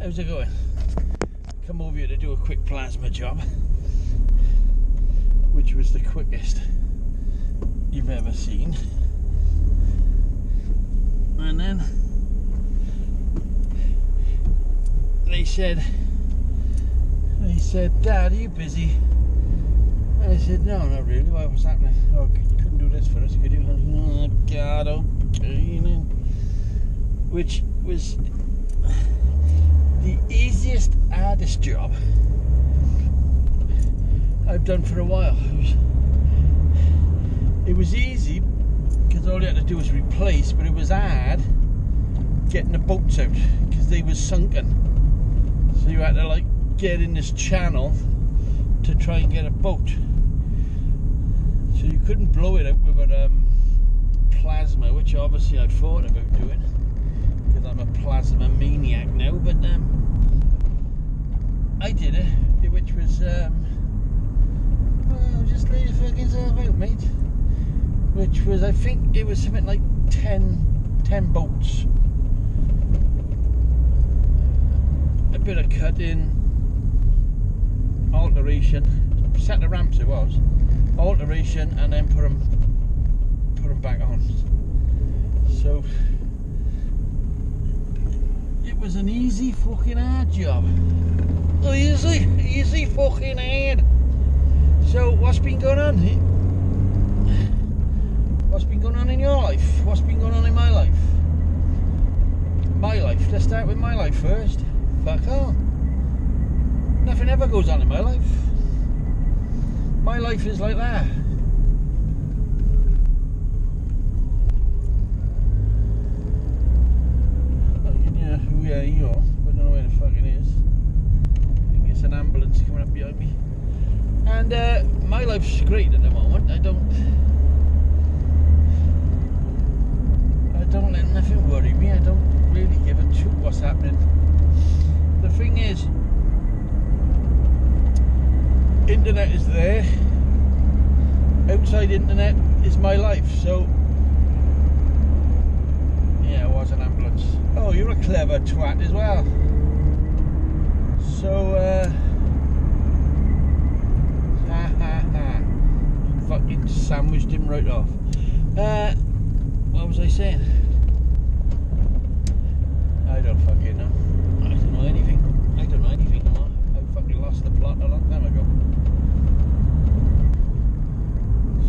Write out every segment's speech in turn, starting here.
How's it going? Come over here to do a quick plasma job, which was the quickest you've ever seen. And then they said, Dad, are you busy? And I said, no, not really. Why, what's happening? Oh, couldn't do this for us, could you? Oh, God, okay, you know. Which was the easiest, hardest job I've done for a while. It was easy because all you had to do was replace, but it was hard getting the boats out because they were sunken. So you had to like get in this channel to try and get a boat. So you couldn't blow it out with a plasma, which obviously I'd thought about doing because I'm a plasma maniac now. But I did it, which was well, just lay your fucking self out, mate. Which was, I think it was something like 10 bolts. A bit of cutting, alteration, set the ramps it was, alteration, and then put them back on. So it was an easy fucking hard job. Easy fucking hard. So what's been going on? What's been going on in your life? What's been going on in my life? My life. Let's start with my life first. Fuck all. Nothing ever goes on in my life. My life is like that. Yeah, who are you? I don't know where the fuck it is. I think it's an ambulance coming up behind me. And my life's great at the moment. I don't let nothing worry me. I don't really give a toot what's happening. The thing is, internet is there. Outside internet is my life. So yeah, it was an ambulance. Oh, you're a clever twat as well. So fucking sandwiched him right off. What was I saying? I don't fucking know. I don't know anything. I don't know anything anymore. I fucking lost the plot a long time ago.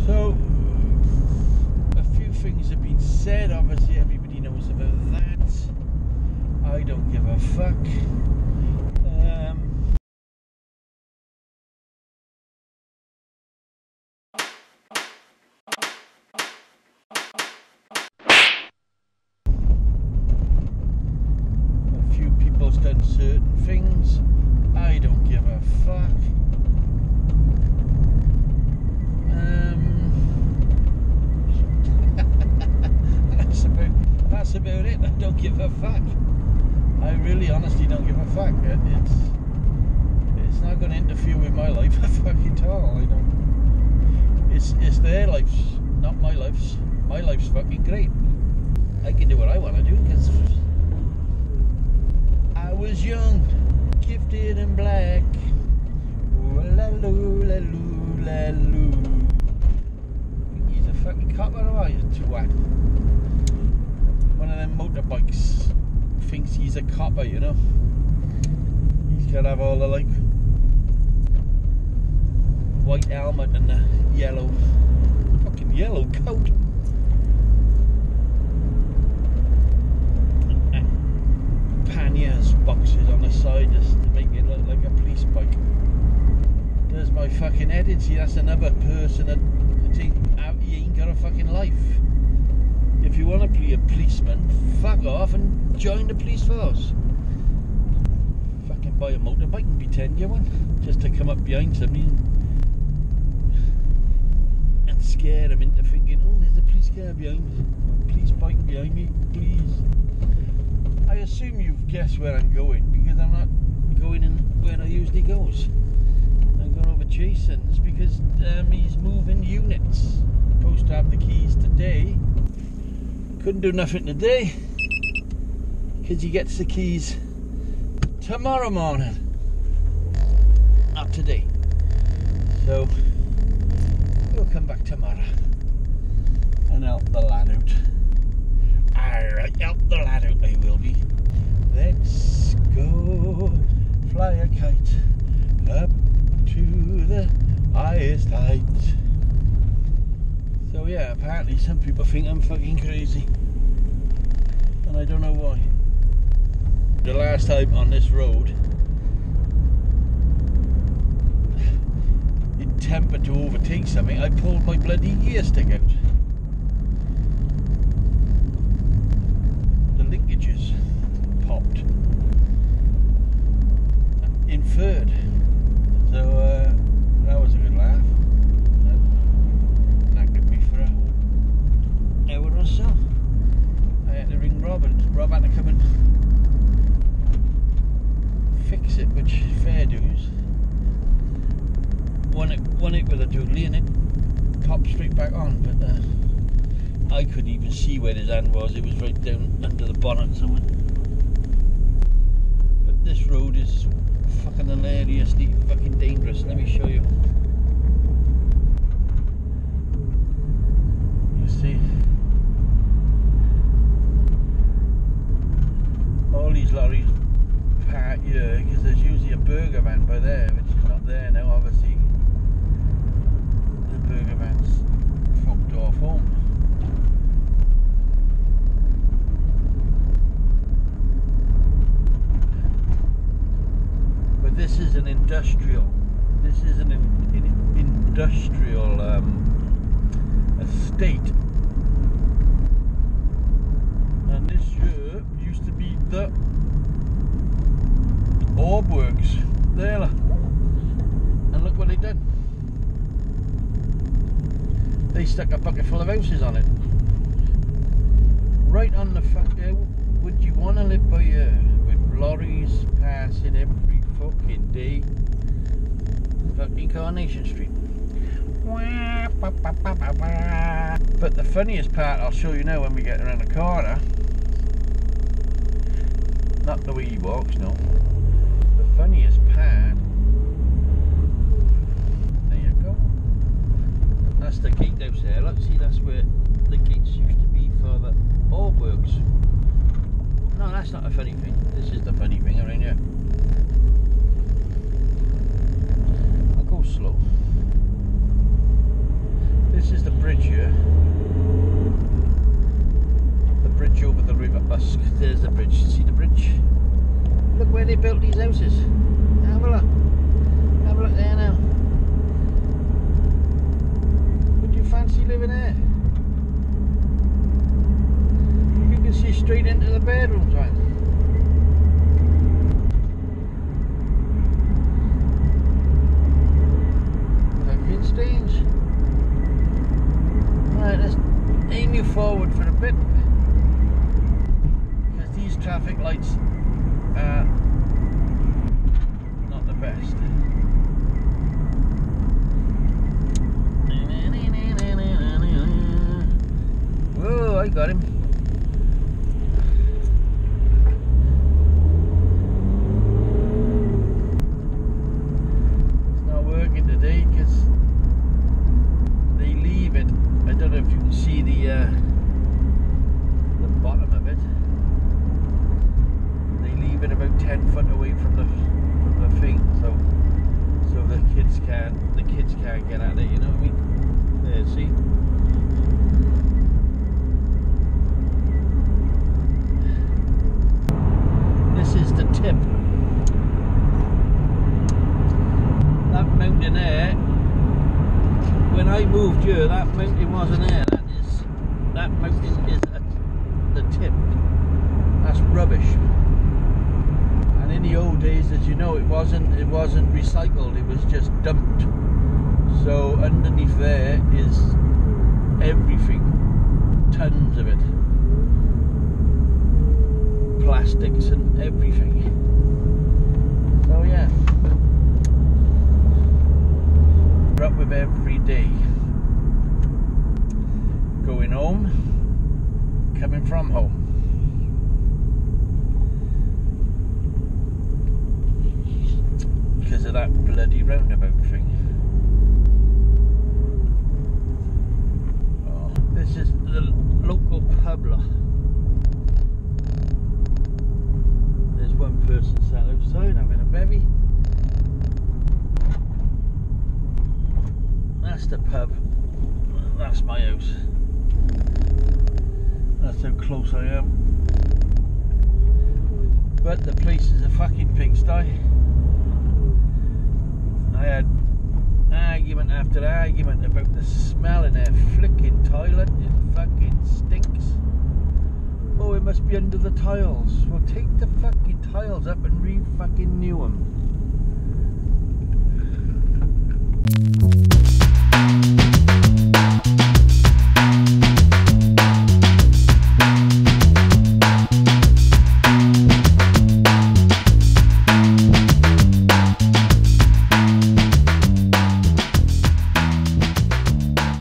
So a few things have been said. Obviously everybody knows about that. I don't give a fuck. Done certain things. I don't give a fuck. That's about it. I don't give a fuck. I really honestly don't give a fuck. It's not going to interfere with my life fucking at all. I don't. It's their lives, not my lives. My life's fucking great. I can do what I want to do because I was young, gifted and black. Ooh-la-loo, la-loo, la-loo. He's a fucking copper, or are you, twat? One of them motorbikes thinks he's a copper, you know. He's got to have all the like white helmet and the fucking yellow coat. Panniers boxes on the side just to make it look like a police bike. There's my fucking head in. See, that's another person that think he ain't got a fucking life. If you want to be a policeman, fuck off and join the police force. Fucking buy a motorbike and pretend you're one, just to come up behind somebody and scare them into thinking, oh, there's a police car behind me, a police bike behind me, please. I assume you've guessed where I'm going because I'm not going in where I usually goes. I'm going over Jason's because he's moving units. Supposed to have the keys today. Couldn't do nothing today because he gets the keys tomorrow morning. Not today. So we'll come back tomorrow and help the lad out. Alright, help the lad out I will be. Let's go fly a kite up to the highest height. So yeah, apparently some people think I'm fucking crazy, and I don't know why. The last time on this road, in temper to overtake something, I pulled my bloody gear stick out. The linkages popped in third. So that was a good laugh. Knackered me for a whole hour or so. I had to ring Rob, and Rob had to come and fix it, which fair dues. Won it with a doodly and it popped straight back on, but I couldn't even see where his hand was. It was right down under the bonnet somewhere. But this road is fucking hilariously fucking dangerous. Let me show you. You see all these lorries park here because there's usually a burger van by there, which is not there now. Obviously the burger van's fucked off home. But this is an industrial. This is an industrial estate, and this here used to be the orb works there, and look what they did. They stuck a bucket full of houses on it, right on the fact there. Would you want to live by here with lorries passing every fucking day? Fucking Coronation Street. But the funniest part I'll show you now when we get around the corner. Not the way he walks, no. The funniest part. There you go. That's the gatehouse there. Look, see, that's where the gates used to be for the orb works. No, that's not a funny thing. This is the funny thing around here. I'll go slow. This is the bridge here. The bridge over the River Usk. There's the bridge. See the bridge? Look where they built these houses. Have a look. Have a look there now. Would you fancy living there? You can see straight into the bedrooms, right? Fucking strange. Right, let's aim you forward for a bit, because these traffic lights are not the best. Whoa, I got him. It's not working today because they leave it. I don't know if you can see the bottom of it. They leave it about 10 foot away from the thing, so the kids can't get at it. You know what I mean? There, see. This is the tip. That mountain there. When I moved here, that mountain wasn't there. That mountain is the tip. That's rubbish. And in the old days, as you know, it wasn't recycled. It was just dumped. So underneath there is everything, tons of it, plastics and everything. So yeah. Up with every day, going home, coming from home. that bloody roundabout thing. Oh, this is the local pub. There's one person sat outside having a bevy. That's the pub. That's my house. That's how close I am. But the place is a fucking pigsty. I had argument after argument about the smell in their flicking toilet. It fucking stinks. Oh, it must be under the tiles. Well, take the fucking tiles up and re-fucking new them.